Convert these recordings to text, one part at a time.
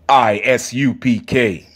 I.S.U.P.K.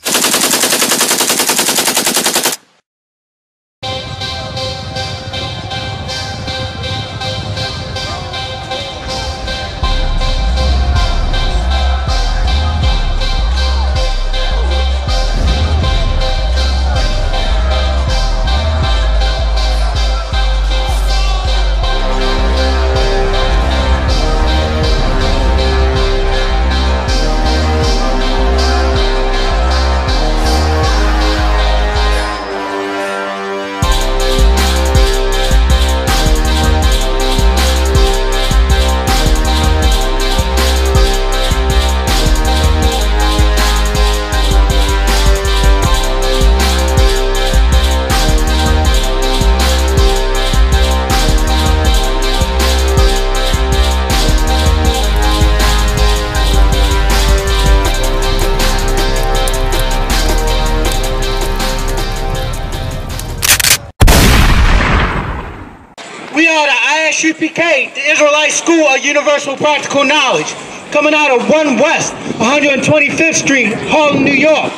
We are the I.S.U.P.K, the Israelite School of Universal Practical Knowledge, coming out of 1 West 125th Street, Harlem, New York,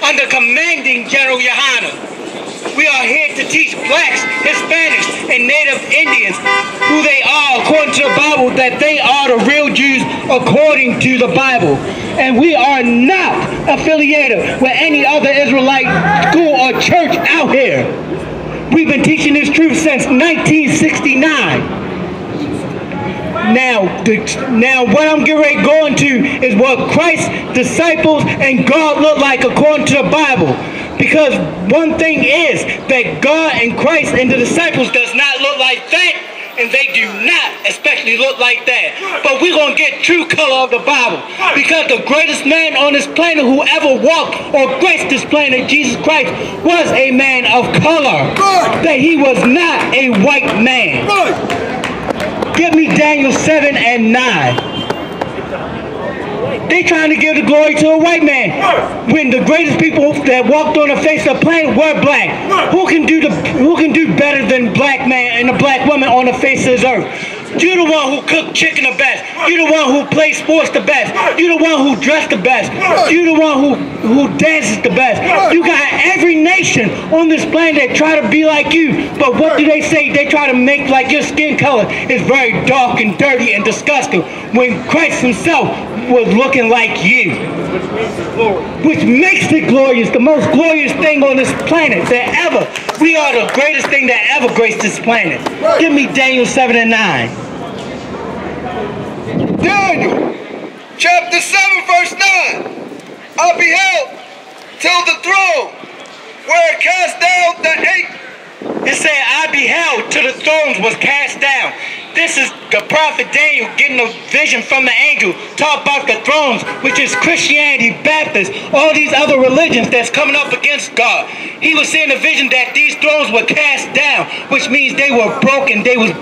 under commanding General Yohanna. We are here to teach blacks, Hispanics, and Native Indians who they are according to the Bible, that they are the real Jews according to the Bible. And we are not affiliated with any other Israelite school or church out here. We've been teaching this truth since 1969. Now what I'm getting ready to go into is what Christ's disciples and God look like according to the Bible. Because one thing is that God and Christ and the disciples does not look like that, and they do not especially look like that. But we're going to get true color of the Bible. Because the greatest man on this planet who ever walked or graced this planet, Jesus Christ, was a man of color. That he was not a white man. Give me Daniel 7 and 9. They trying to give the glory to a white man when the greatest people that walked on the face of the planet were black. Who can do better than black man and a black woman on the face of this earth? You're the one who cooked chicken the best. You're the one who plays sports the best. You're the one who dressed the best. You're the one who dances the best. You got every nation on this planet that try to be like you. But what do they say? They try to make like your skin color is very dark and dirty and disgusting, when Christ himself was looking like you. Which makes it glorious, the most glorious thing on this planet that ever. We are the greatest thing that ever graced this planet. Give me Daniel 7 and 9. Daniel, chapter 7, verse 9. I beheld till the throne where cast down the eight. It said, I beheld till the thrones was cast down. This is the prophet Daniel getting a vision from the angel, talk about the thrones, which is Christianity, Baptist, all these other religions that's coming up against God. He was seeing a vision that these thrones were cast down, which means they were broken, they was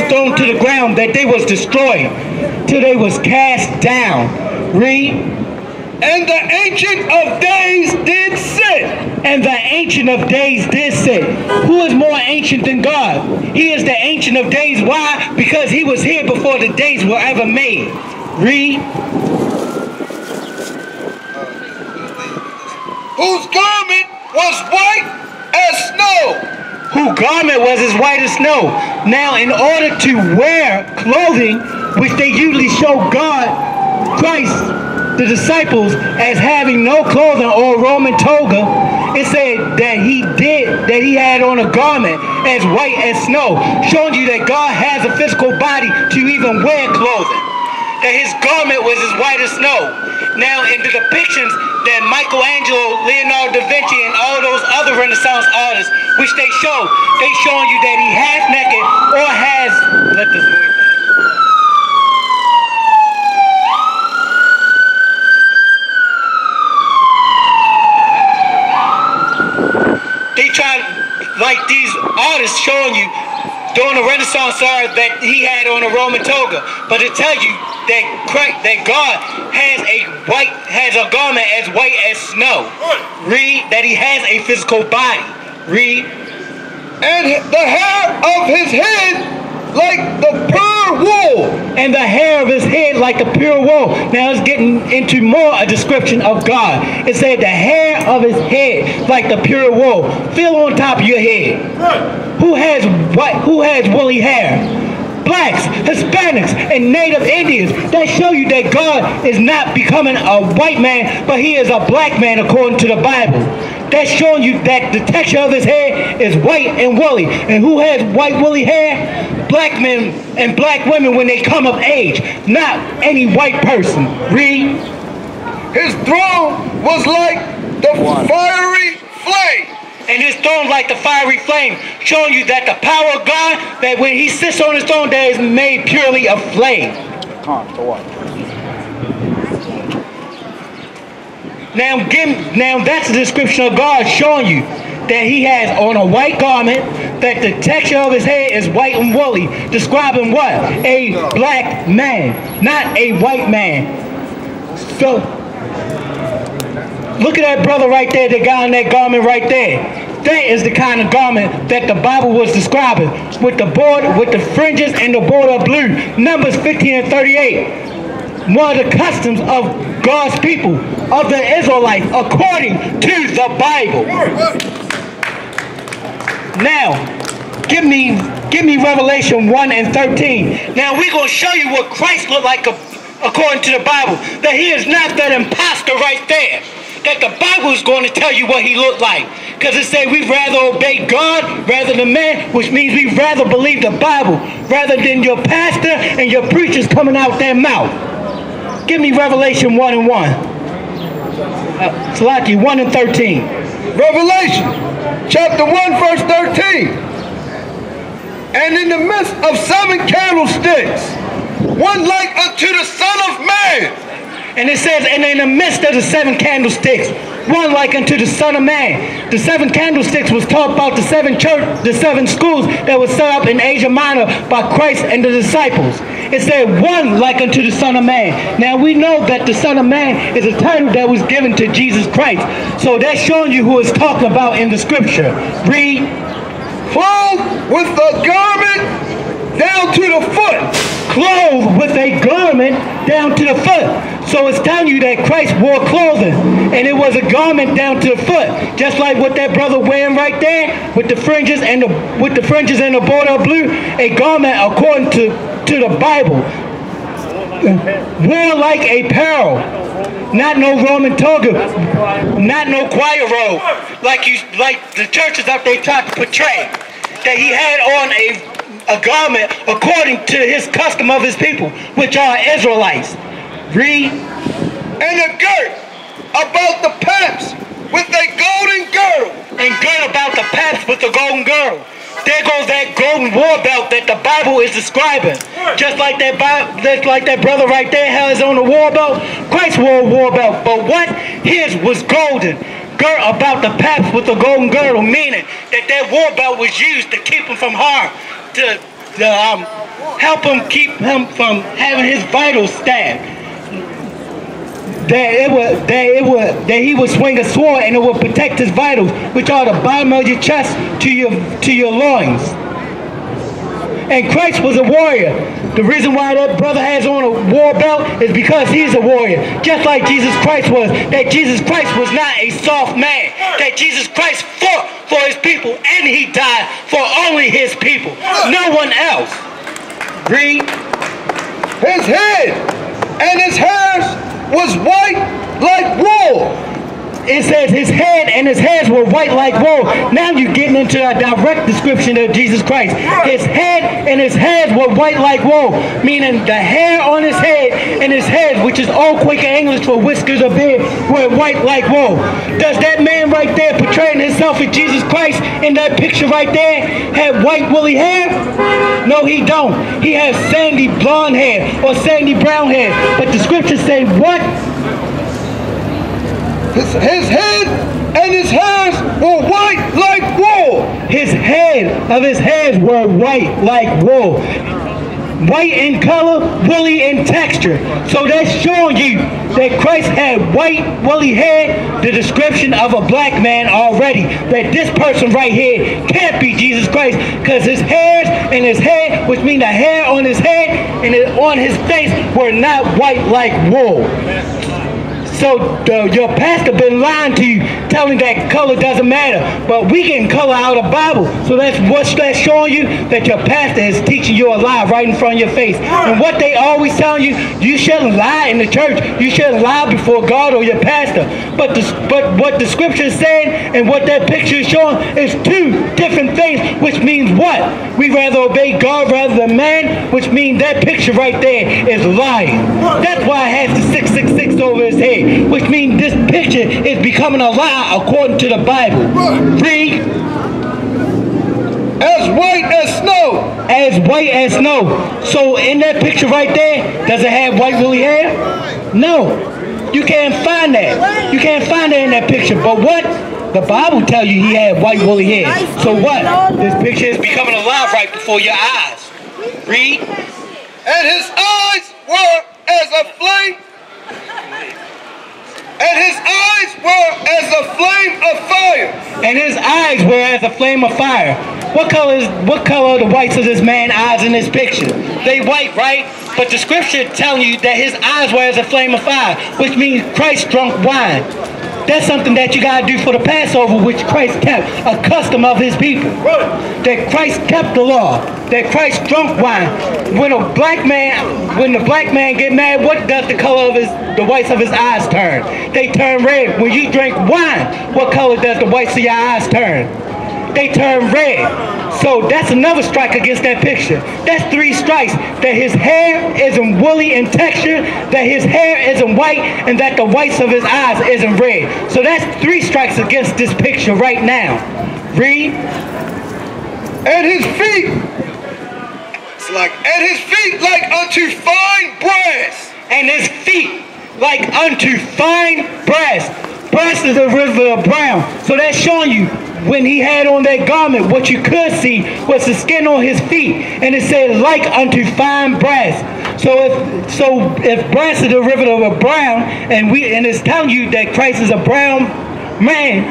thrown to the ground, that they was destroyed, till they was cast down. Read. And the Ancient of Days did sit. And the Ancient of Days did sit. Who is more ancient than God? He is the Ancient of Days. Why? Because he was here before the days were ever made. Read. Whose garment was white as snow. Whose garment was as white as snow. Now, in order to wear clothing, which they usually show God, Christ, the disciples, as having no clothing or a Roman toga, it said that he had on a garment as white as snow, showing you that God has a physical body to even wear clothing. That his garment was as white as snow. Now, in the depictions that Michelangelo, Leonardo da Vinci, and all those other Renaissance artists, which they showing you that he half naked or has, let this movie. They try, like these artists showing you during the Renaissance era, that he had on a Roman toga. But it tells you that God has a garment as white as snow. Read. That he has a physical body. Read. And the hair of his head like the pearl pure wool. And the hair of his head like the pure wool. Now it's getting into more a description of God. It said the hair of his head like the pure wool. Feel on top of your head. Who has woolly hair? Blacks, Hispanics, and Native Indians. That show you that God is not becoming a white man, but he is a black man according to the Bible. That's showing you that the texture of his hair is white and woolly. And who has white woolly hair? Black men and black women when they come of age, not any white person. Read. His throne was like the fiery flame. And his throne like the fiery flame, showing you that the power of God, that when he sits on his throne, that is made purely of flame. Now that's the description of God, showing you that he has on a white garment, that the texture of his hair is white and woolly, describing what? A black man, not a white man. So, look at that brother right there, the guy in that garment right there. That is the kind of garment that the Bible was describing, with the border, with the fringes and the border of blue. Numbers 15 and 38. One of the customs of God's people, of the Israelites, according to the Bible. Now, give me Revelation 1 and 13. Now we're going to show you what Christ looked like according to the Bible. That he is not that imposter right there. That the Bible is going to tell you what he looked like. Because it says we'd rather obey God rather than man, which means we'd rather believe the Bible rather than your pastor and your preachers coming out their mouth. Give me Revelation 1 and 1. Salaki 1 and 13. Revelation chapter 1 verse 13. And in the midst of 7 candlesticks, one like unto the Son of Man. And it says, and in the midst of the 7 candlesticks, one like unto the Son of Man. The 7 candlesticks was taught about the 7 schools that was set up in Asia Minor by Christ and the disciples. It said, one like unto the Son of Man. Now we know that the Son of Man is a title that was given to Jesus Christ. So that's showing you who it's talking about in the scripture. Read. Clothed with a garment down to the foot. Clothed with a garment down to the foot. So it's telling you that Christ wore clothing, and it was a garment down to the foot, just like what that brother wearing right there, with the fringes and the border of blue, a garment according to the Bible, worn like a apparel, not no Roman toga, not no choir robe, like the churches out there tried to portray. That he had on a garment according to his custom of his people, which are Israelites. Read. And a girt about the paps with a golden girdle. And girt about the paps with the golden girdle. There goes that golden war belt that the Bible is describing. Just like that brother right there has on a war belt. Christ wore a war belt, but what? His was golden. Girt about the paps with the golden girdle, meaning that war belt was used to keep him from harm, to help him keep him from having his vitals stabbed. That he would swing a sword and it would protect his vitals, which are the bottom of your chest to your loins. And Christ was a warrior. The reason why that brother has on a war belt is because he's a warrior. Just like Jesus Christ was. That Jesus Christ was not a soft man. That Jesus Christ fought for his people and he died for only his people. No one else. Read. His head and his hairs was white like wool. It says his head and his hairs were white like wool. Now you're getting into a direct description of Jesus Christ. His head and his hairs were white like wool, meaning the hair on his head and his head, which is all Quaker English for whiskers or beard, were white like wool. Does that man right there portraying himself as Jesus Christ in that picture right there have white woolly hair? No, he don't. He has sandy blonde hair or sandy brown hair. But the scriptures say what? His head and his hairs were white like wool. His head of his hairs were white like wool. white in color, woolly in texture. So that's showing you that Christ had white, woolly hair, the description of a black man already. That this person right here can't be Jesus Christ, because his hairs and his hair, which means the hair on his head and on his face, were not white like wool. So your pastor been lying to you, telling that color doesn't matter. But we getting color out of the Bible. So that's showing you that your pastor is teaching you a lie right in front of your face. And what they always telling you, you shouldn't lie in the church. You shouldn't lie before God or your pastor. But what the scripture is saying and what that picture is showing is two different things, which means what? We rather obey God rather than man, which means that picture right there is lying. That's why it has the 666 over his head. Which means this picture is becoming a lie according to the Bible. Read. As white as snow. As white as snow. So in that picture right there, does it have white woolly hair? No. You can't find that. You can't find that in that picture. But what? The Bible tells you he had white woolly hair. So what? This picture is becoming a lie right before your eyes. Read. And his eyes were as a flame. And his eyes were as a flame of fire. And his eyes were as a flame of fire. What color are the whites of this man's eyes in this picture? They white, right? But the scripture telling you that his eyes were as a flame of fire, which means Christ drunk wine. That's something that you got to do for the Passover, which Christ kept, a custom of his people. That Christ kept the law. That Christ drunk wine. When the black man get mad, what does the color of the whites of his eyes turn? They turn red. When you drink wine, what color does the whites of your eyes turn? They turn red. So that's another strike against that picture. That's 3 strikes. That his hair isn't woolly in texture, that his hair isn't white, and that the whites of his eyes isn't red. So that's 3 strikes against this picture right now. Read. And his feet like unto fine brass. And his feet like unto fine brass. Brass is a river of brown. So that's showing you when he had on that garment, what you could see was the skin on his feet. And it said like unto fine brass. So if brass is a derivative of brown, and it's telling you that Christ is a brown man,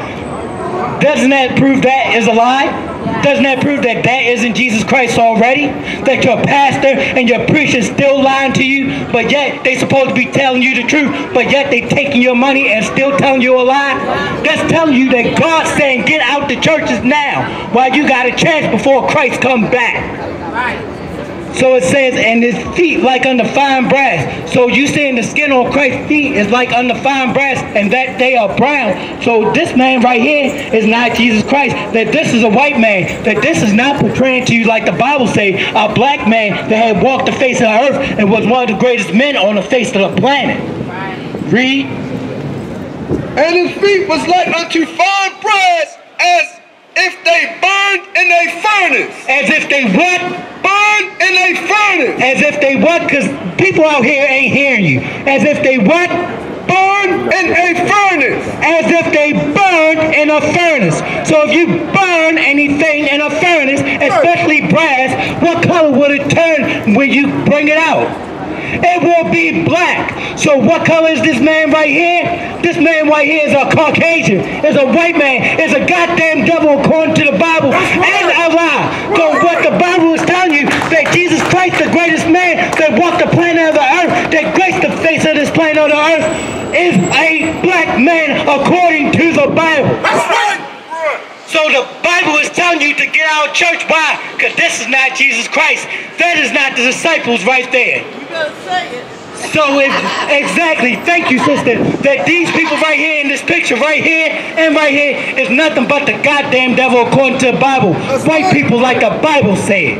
doesn't that prove that is a lie? Doesn't that prove that that isn't Jesus Christ already? That your pastor and your preacher still lying to you, but yet they supposed to be telling you the truth, but yet they taking your money and still telling you a lie? That's telling you that God's saying get out the churches now while you got a chance before Christ comes back. So it says, and his feet like unto fine brass. So you saying the skin on Christ's feet is like unto fine brass, and that they are brown. So this man right here is not Jesus Christ. That this is a white man. That this is not portraying to you like the Bible say, a black man that had walked the face of the earth and was one of the greatest men on the face of the planet. Read. And his feet was like unto fine brass, as if they burned in a furnace. As if they what? Burned in a furnace. As if they what? Because people out here ain't hearing you. As if they what? Burned in a furnace. As if they burned in a furnace. So if you burn anything in a furnace, especially brass, what color would it turn when you bring it out? It will be black. So what color is this man right here? This man right here is a Caucasian. Is a white man. Is a goddamn devil according to the Bible. And a lie. So what the Bible is telling you, that Jesus Christ, the greatest man that walked the planet of the earth, that graced the face of this planet of the earth, is a black man according to the Bible. That's right. So the Bible is telling you to get out of church. Why? Because this is not Jesus Christ. That is not the disciples right there. You better say it. So exactly, thank you, sister, that these people right here in this picture, right here and right here, is nothing but the goddamn devil according to the Bible. White people like the Bible said.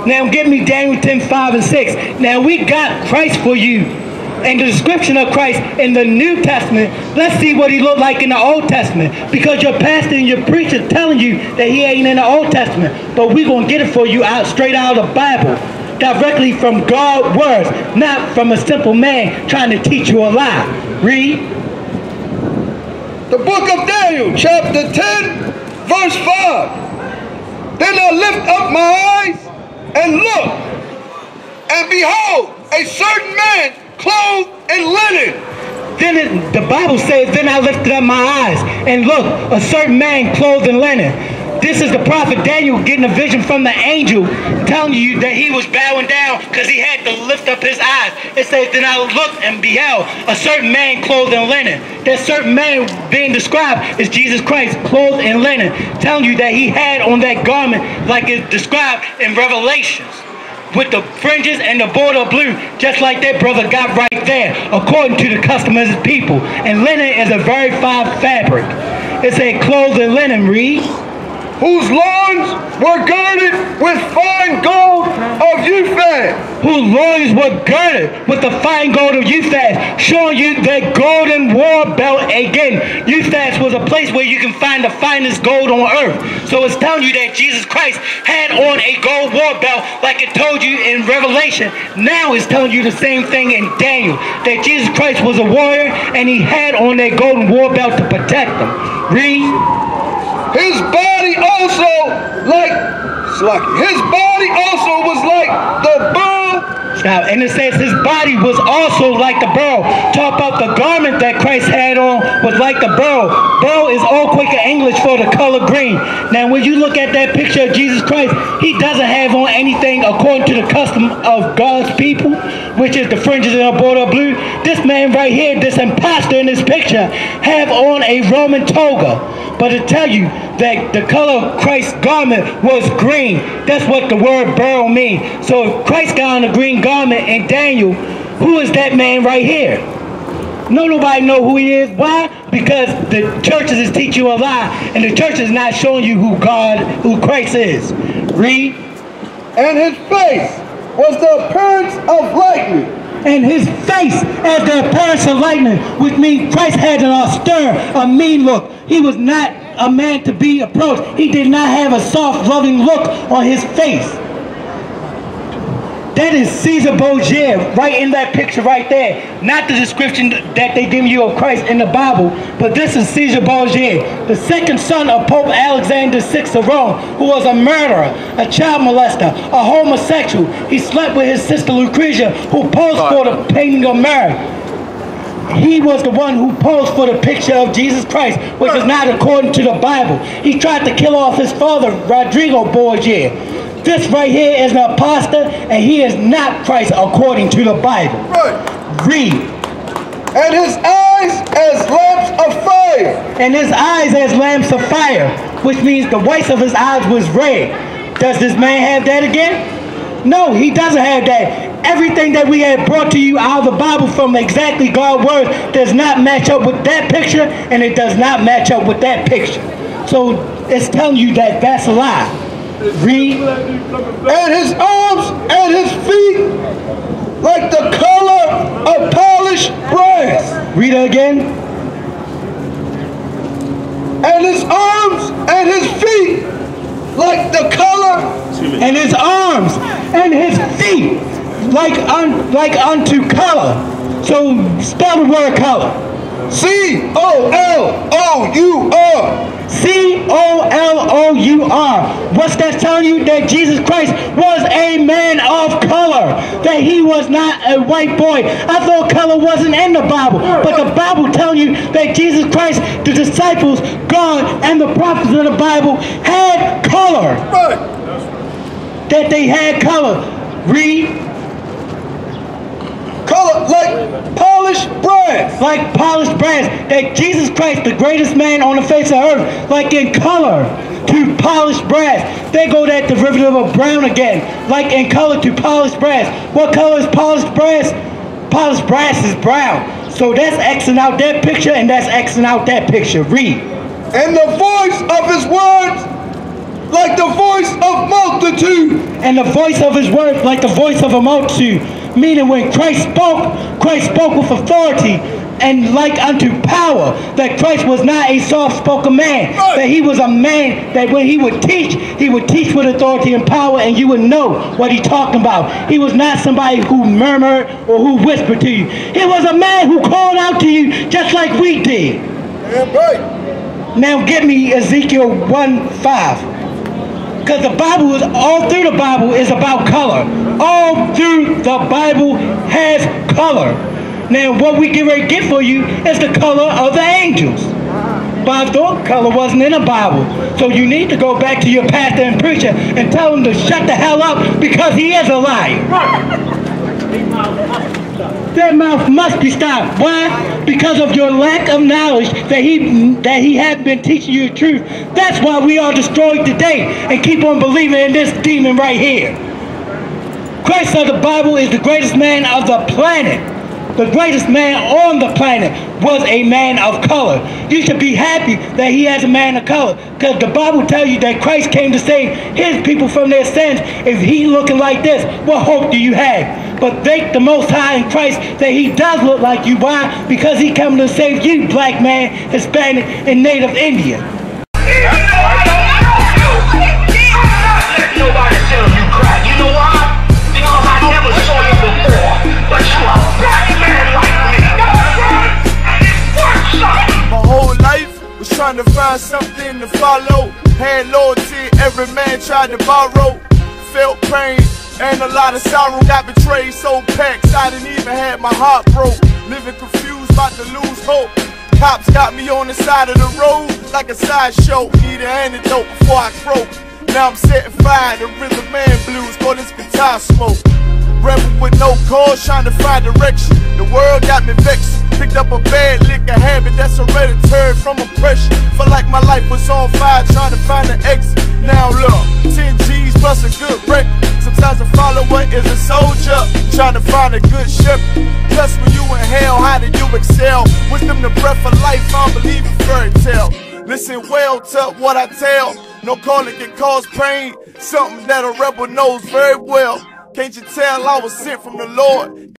Now give me Daniel 10:5 and 6. Now we got Christ for you. And the description of Christ in the New Testament, let's see what he looked like in the Old Testament. Because your pastor and your preacher telling you that he ain't in the Old Testament. But we're going to get it for you straight out of the Bible. Directly from God's words, not from a simple man trying to teach you a lie. Read. The book of Daniel, chapter 10, verse 5. Then I lift up my eyes, and look, and behold, a certain man clothed in linen. Then the Bible says, then I lifted up my eyes, and look, a certain man clothed in linen. This is the prophet Daniel getting a vision from the angel telling you that he was bowing down because he had to lift up his eyes. It says, then I looked and beheld a certain man clothed in linen. That certain man being described is Jesus Christ clothed in linen, telling you that he had on that garment like it's described in Revelations, with the fringes and the border of blue, just like that brother got right there, according to the custom of his people. And linen is a very fine fabric. It said clothed in linen, read. Whose loins were girded with fine gold of Uphaz. Whose loins were girded with the fine gold of Uphaz, showing you that golden war belt again. Uphaz was a place where you can find the finest gold on earth. So it's telling you that Jesus Christ had on a gold war belt like it told you in Revelation. Now it's telling you the same thing in Daniel, that Jesus Christ was a warrior and he had on that golden war belt to protect them. Read. His body also was like the bull. And it says his body was also like the burl. Talk about the garment that Christ had on was like the burl. Burl is Old Quaker English for the color green. Now when you look at that picture of Jesus Christ, he doesn't have on anything according to the custom of God's people, which is the fringes and the border of blue. This man right here, this imposter in this picture, have on a Roman toga. But to tell you that the color of Christ's garment was green, that's what the word burl means. So if Christ got on a green garment in Daniel, who is that man right here? Nobody know who he is. Why? Because the churches is teaching you a lie, and the church is not showing you who Christ is. Read. And his face was the appearance of lightning. And his face as the appearance of lightning, which means Christ had an austere, a mean look. He was not a man to be approached. He did not have a soft, loving look on his face. That is Caesar Borgia right in that picture right there. Not the description that they give you of Christ in the Bible, but this is Caesar Borgia, the second son of Pope Alexander VI of Rome, who was a murderer, a child molester, a homosexual. He slept with his sister Lucretia, who posed for the painting of Mary. He was the one who posed for the picture of Jesus Christ, which is not according to the Bible. He tried to kill off his father, Rodrigo Borgia. This right here is an imposter, and he is not Christ according to the Bible. Read. And his eyes as lamps of fire. And his eyes as lamps of fire, which means the whites of his eyes was red. Does this man have that again? No, he doesn't have that. Everything that we have brought to you out of the Bible from exactly God's word does not match up with that picture, and it does not match up with that picture. So it's telling you that that's a lie. Read. And his arms and his feet like the color of polished brass. Read it again. And his arms and his feet like the color. And his arms and his feet like unto color. So spell the word color. C-O-L-O-U-R. C-O-L-O-U-R. What's that telling you? That Jesus Christ was a man of color. That he was not a white boy. I thought color wasn't in the Bible. But the Bible telling you that Jesus Christ, the disciples, God, and the prophets of the Bible had color. That they had color. Read. Color like polished brass. Like polished brass. That Jesus Christ, the greatest man on the face of earth, like in color to polished brass. There go that derivative of brown again. Like in color to polished brass. What color is polished brass? Polished brass is brown. So that's Xing out that picture, and that's Xing out that picture. Read. And the voice of his words like the voice of multitude. And the voice of his words like the voice of a multitude. Meaning when Christ spoke with authority and like unto power. That Christ was not a soft-spoken man. That he was a man that when he would teach with authority and power, and you would know what he's talking about. He was not somebody who murmured or who whispered to you. He was a man who called out to you just like we did. Right. Now get me Ezekiel 1:5. Because the Bible is, all through the Bible is about color. All through the Bible has color. Now what we get ready to get for you is the color of the angels. But I thought color wasn't in the Bible. So you need to go back to your pastor and preacher and tell him to shut the hell up, because he is a liar. Their mouth must be stopped. Why? Because of your lack of knowledge that he hasn't been teaching you the truth. That's why we are destroyed today and keep on believing in this demon right here. Christ of the Bible is the greatest man of the planet. The greatest man on the planet was a man of color. You should be happy that he has a man of color, because the Bible tells you that Christ came to save his people from their sins. If he looking like this, what hope do you have? But thank the Most High in Christ that he does look like you. Why? Because he come to save you, black man, Hispanic, and Native Indian. Trying to find something to follow. Had loyalty, every man tried to borrow. Felt pain and a lot of sorrow. Got betrayed, sold packs, I didn't even have my heart broke. Living confused, about to lose hope. Cops got me on the side of the road like a sideshow. Need an antidote before I croak. Now I'm setting fire to rhythm man blues, call this guitar smoke. Rebel with no cause, trying to find direction. The world got me vexed. Picked up a bad liquor habit that's hereditary from oppression. Felt like my life was on fire, trying to find an exit. Now look, 10 G's plus a good record. Sometimes a follower is a soldier, trying to find a good shepherd. Plus when you in hell, how do you excel? Wisdom the breath of life, I don't believe in fairy tale. Listen well to what I tell. No calling can cause pain, something that a rebel knows very well. Can't you tell I was sent from the Lord?